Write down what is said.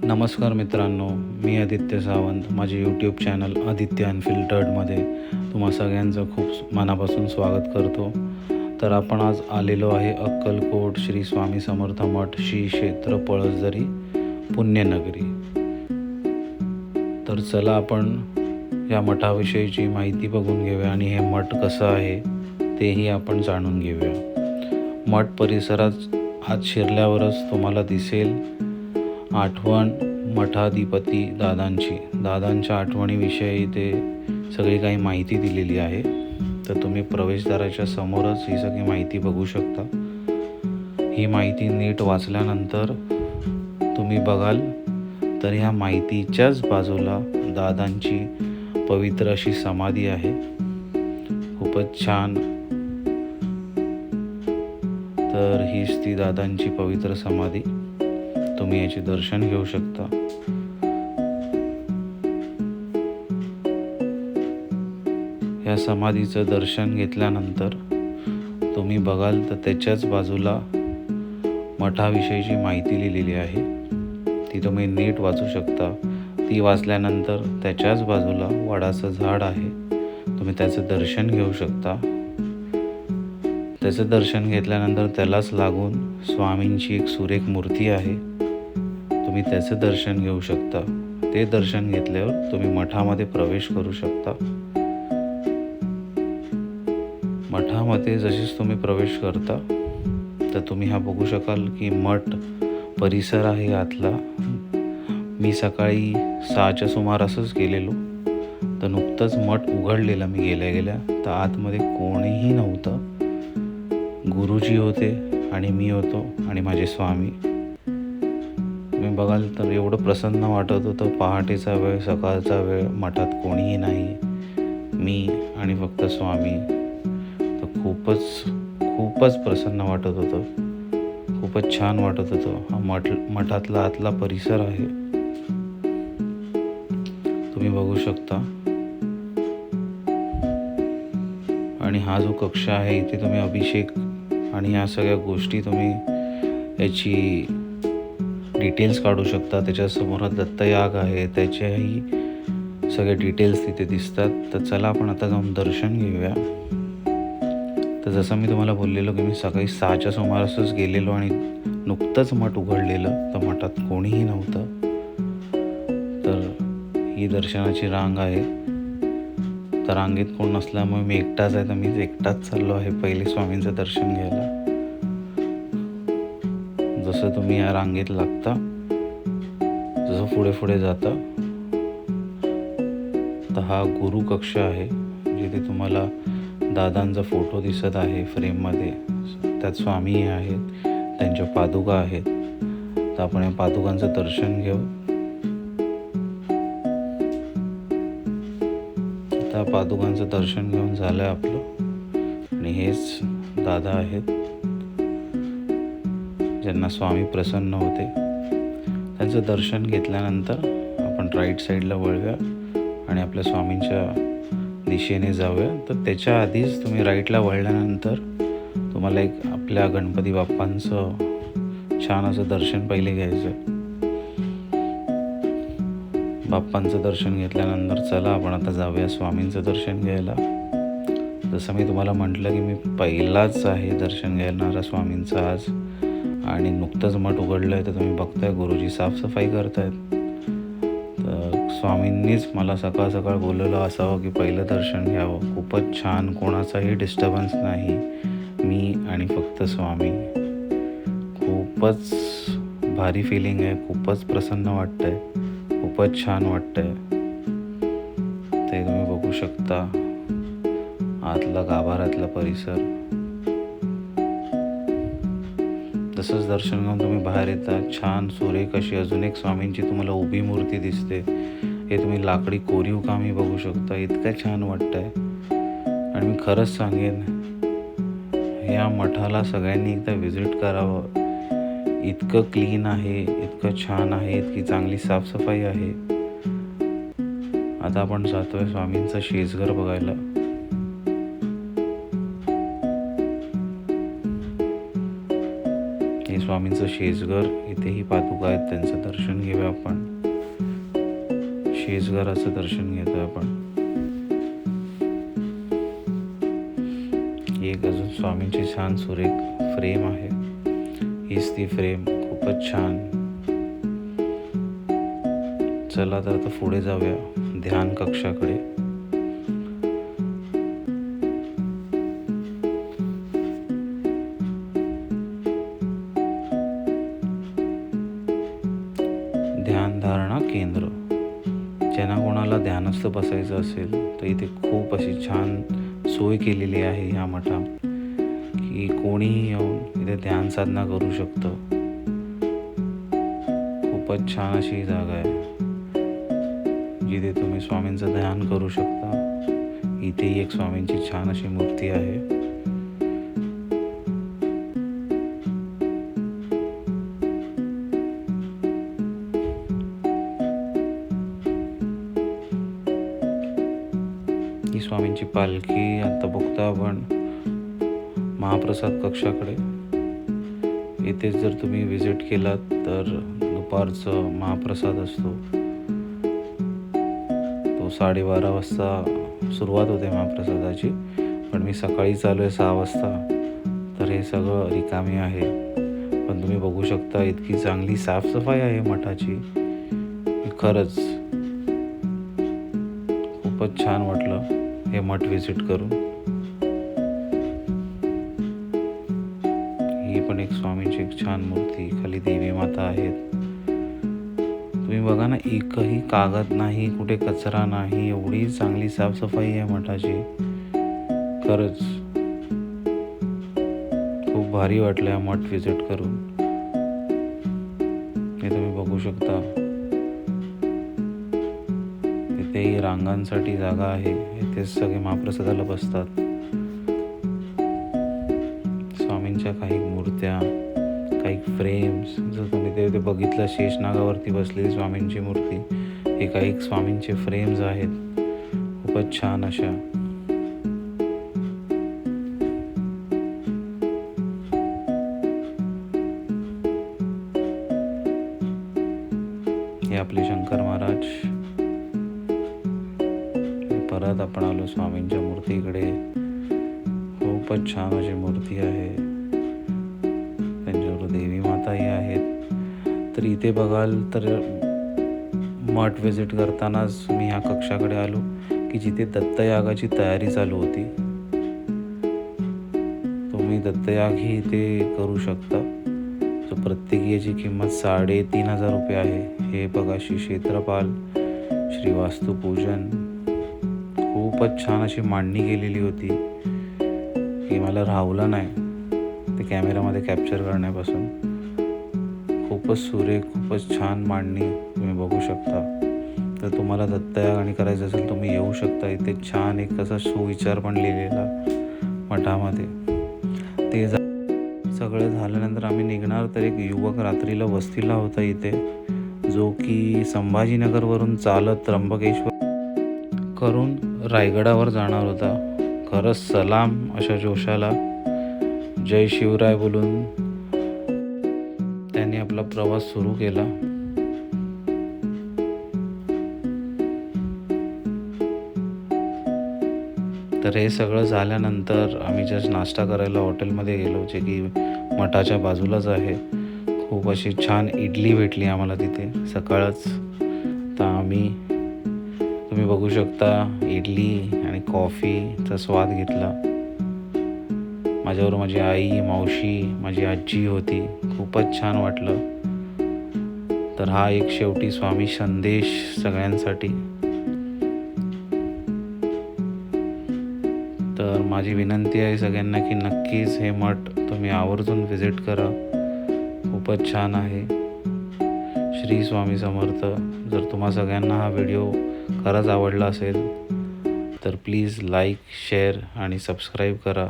नमस्कार मित्रांनो, मी आदित्य सावंत. माझे यूट्यूब चॅनल आदित्य अनफिल्टर्डमध्ये तुम्हा सगळ्यांचं खूप मनापासून स्वागत करतो. तर आपण आज आलेलो आहे अक्कलकोट श्री स्वामी समर्थ मठ श्री क्षेत्र पळसदरी पुण्यनगरी. तर चला आपण या मठाविषयीची माहिती बघून घेऊया आणि हे मठ कसं आहे तेही आपण जाणून घेऊया. मठ परिसरात आत शिरल्यावरच तुम्हाला दिसेल आठवण मठाधिपती दादांच्या आठवणीविषयी ते सगळी काही माहिती दिलेली आहे. तर तुम्ही प्रवेशद्वाराच्या समोरच ही सगळी माहिती बघू शकता. ही माहिती नीट वाचल्यानंतर तुम्ही बघाल तर ह्या माहितीच्याच बाजूला दादांची पवित्र अशी समाधी आहे. खूपच छान. तर हीच ती दादांची पवित्र समाधी. तुम्ही याचे दर्शन घेऊ शकता. या समाधीचं दर्शन घेतल्यानंतर तुम्ही बघाल तर त्याच्याच बाजूला मठाविषयीची माहिती लिहिलेली आहे. ती तुम्ही नीट वाचू शकता. ती वाचल्यानंतर त्याच्याच बाजूला वडाचं झाड आहे. तुम्ही त्याचं दर्शन घेऊ शकता. त्याचं दर्शन घेतल्यानंतर त्यालाच लागून स्वामींची एक सुरेख मूर्ती आहे. तुम्ही त्याचं दर्शन घेऊ शकता. ते दर्शन घेतल्यावर तुम्ही मठामध्ये प्रवेश करू शकता. मठामध्ये जसेच तुम्ही प्रवेश करता तर तुम्ही हा बघू शकाल की मठ परिसर आहे आतला. मी सकाळी 6च्या सुमारासच गेलेलो तर नुकतंच मठ उघडलेलं. मी गेल्या तर आतमध्ये कोणीही नव्हतं. गुरुजी होते आणि मी होतो आणि माझे स्वामी. तुम्ही बघाल तर एवढं प्रसन्न वाटत होतं. पहाटेचा वेळ, सकाळचा वेळ, मठात कोणीही नाही, मी आणि फक्त स्वामी. तर खूपच प्रसन्न वाटत होतं. खूपच छान वाटत होतं. हा मठातला आतला परिसर आहे. तुम्ही बघू शकता. आणि हा जो कक्ष आहे इथे तुम्ही अभिषेक आणि या सगळ्या गोष्टी तुम्ही याची डिटेल्स काढू शकता. त्याच्यासमोर दत्तयाग आहे, त्याच्याही सगळे डिटेल्स तिथे दिसतात. तर चला आपण आता जाऊन दर्शन घेऊया. तर जसं मी तुम्हाला बोललेलो की मी सकाळी 6च्या सुमारासच गेलेलो आणि नुकतंच मठ उघडलेलं. तर मठात कोणीही नव्हतं. तर ही दर्शनाची रांग आहे. तर रांगेत कोण नसल्यामुळे मी एकटाच आहे. तर मी एकटाच चाललो आहे पहिले स्वामींचं दर्शन घ्यायला. जसं तुम्ही या रांगेत लागता, जसं पुढे जाता तर हा गुरु कक्ष आहे. जिथे तुम्हाला दादांचा फोटो दिसत आहे फ्रेममध्ये. त्यात स्वामी आहेत, त्यांच्या पादुका आहेत. तर आपण या पादुकांचं दर्शन घेऊ. त्या पादुकांचं दर्शन घेऊन झालं आपलं. आणि हेच दादा आहेत ज्यांना स्वामी प्रसन्न होते. त्यांचं दर्शन घेतल्यानंतर आपण राईट साईडला वळूया आणि आपल्या स्वामींच्या दिशेने जाऊया. तर त्याच्या आधीच तुम्ही राईटला वळल्यानंतर तुम्हाला एक आपल्या गणपती बाप्पांचं छान असं दर्शन पहिले घ्यायचं. बाप्पांचं दर्शन घेतल्यानंतर चला आपण आता जाऊया स्वामींचं दर्शन घ्यायला. जसं मी तुम्हाला म्हटलं की मी पहिलाच आहे दर्शन घेणारा स्वामींचं आज. आणि नुकतंच मठ उघडलं आहे. तर तुम्ही बघताय गुरुजी साफसफाई करतायत. तर स्वामींनीच मला सकाळ बोलवलं असावं की पहिलं दर्शन घ्यावं. खूपच छान. कोणाचाही डिस्टर्बन्स नाही. मी आणि फक्त स्वामी. खूपच भारी फिलिंग आहे. खूपच प्रसन्न वाटतंय. खूपच छान वाटतंय. ते तुम्ही बघू शकता आतला गाभाऱ्यातला परिसर. तसंच दर्शन घेऊन तुम्ही बाहेर येता. छान सुरेख अशी अजून एक स्वामींची तुम्हाला उभी मूर्ती दिसते. हे तुम्ही लाकडी कोरीव कामही बघू शकता. इतकं छान वाटतंय. आणि मी खरंच सांगेन या मठाला सगळ्यांनी एकदा व्हिजिट करावं. इतकं क्लीन आहे, इतकं छान आहे, इतकी चांगली साफसफाई आहे. आता आपण जातोय स्वामींचं शेजघर बघायला. हे स्वामींचं शेजघर. इथेही पादुका आहेत. त्यांचं दर्शन घेऊया आपण. शेजघराचं दर्शन घेतोय आपण. एक अजून स्वामींची छान सुरेख फ्रेम आहे. हीच ती फ्रेम, खूपच छान. चला तर आता पुढे जाऊया ध्यान कक्षाकडे. ध्यानधारणा केंद्र. ज्यांना कोणाला ध्यानस्थ बसायचं असेल तर इथे खूप अशी छान सोय केलेली आहे ह्या मठात, की कोणीही येऊन इथे ध्यान साधना करू शकतं. खूपच छान अशी जागा आहे जिथे तुम्ही स्वामींचं ध्यान करू शकता. इथेही एक स्वामींची छान अशी मूर्ती आहे. ही स्वामींची पालखी. आता बघतो आपण महाप्रसाद कक्षाकडे. इथे जर तुम्ही विजिट केलात तर दुपारचं महाप्रसाद असतो. तो 12:30 वाजता सुरुवात होते महाप्रसादाची, पण मी सकाळी चालू आहे 6 वाजता, तर हे सगळं रिकामी आहे. पण तुम्ही बघू शकता इतकी चांगली साफसफाई आहे मठाची. खरंच खूपच छान वाटलं हे मठ विजिट करून. ही पण एक स्वामींची एक छान मूर्ती. खाली देवी माता आहेत. तुम्ही बघा ना, एकही कागद नाही, कुठे कचरा नाही. एवढी चांगली साफसफाई आहे मठाची. खरंच खूप भारी वाटलं हा मठ विजिट करून. हे तुम्ही बघू शकता. इथेही रांगांसाठी जागा आहे. इथेच सगळे महाप्रसादाला बसतात. स्वामींच्या काही मूर्त्या, काही फ्रेम्स, जर तुम्ही ते बघितलं, शेषनागावरती बसलेली स्वामींची मूर्ती, हे काही स्वामींचे फ्रेम्स आहेत. खूपच छान अशा. हे आपले शंकर महाराज. परत आपण आलो स्वामींच्या मूर्तीकडे. खूपच छान अशी मूर्ती आहे. त्यांच्यावर देवी माताही आहेत. तर इथे बघाल तर मठ विजिट करतानाच मी ह्या कक्षाकडे आलो की जिथे दत्तयागाची तयारी चालू होती. तुम्ही दत्तयागही इथे करू शकता. तर प्रत्येकी याची किंमत 3,500 रुपये आहे. हे बघा, श्री क्षेत्रपाल, श्री वास्तुपूजन. खूपच छान अशी मांडणी केलेली होती की मला राहवलं नाही ते कॅमेऱ्यामध्ये कॅप्चर करण्यापासून. खूपच सुरेख, खूपच छान मांडणी तुम्ही बघू शकता. तर तुम्हाला दत्तयाग आणि करायचं असेल तुम्ही येऊ शकता. इथे छान एक असा सुविचार पण लिहिलेला मठामध्ये. ते सगळं झाल्यानंतर आम्ही निघणार, तर एक युवक रात्रीला वस्तीला होता इथे, जो की संभाजीनगरवरून चालत त्र्यंबकेश्वर करून रायगडावर जाणार होता. खरंच सलाम अशा जोशाला जय शिवराय बोलून त्यांनी आपला प्रवास सुरू केला. तर हे सगळं झाल्यानंतर आम्ही जस्ट नाश्ता करायला हॉटेलमध्ये गेलो, जे की मठाच्या बाजूलाच आहे. खूप अशी छान इडली भेटली आम्हाला तिथे सकाळच. तर आम्ही, तुम्ही बघू शकता, इडली आणि कॉफीचा स्वाद घेतला. माझ्यावर माझी आई, मावशी, माझी आजी होती. खूपच छान वाटलं. तर हा एक शेवटी स्वामी संदेश सगळ्यांसाठी. तर माझी विनंती आहे सगळ्यांना की नक्कीच हे मठ तुम्ही आवर्जून विजिट करा. खूपच छान आहे. श्री स्वामी समर्थ. जर तुम्हा सगळ्यांना हा व्हिडिओ खरंच आवडला असेल तर प्लीज लाईक, शेअर आणि सबस्क्राईब करा.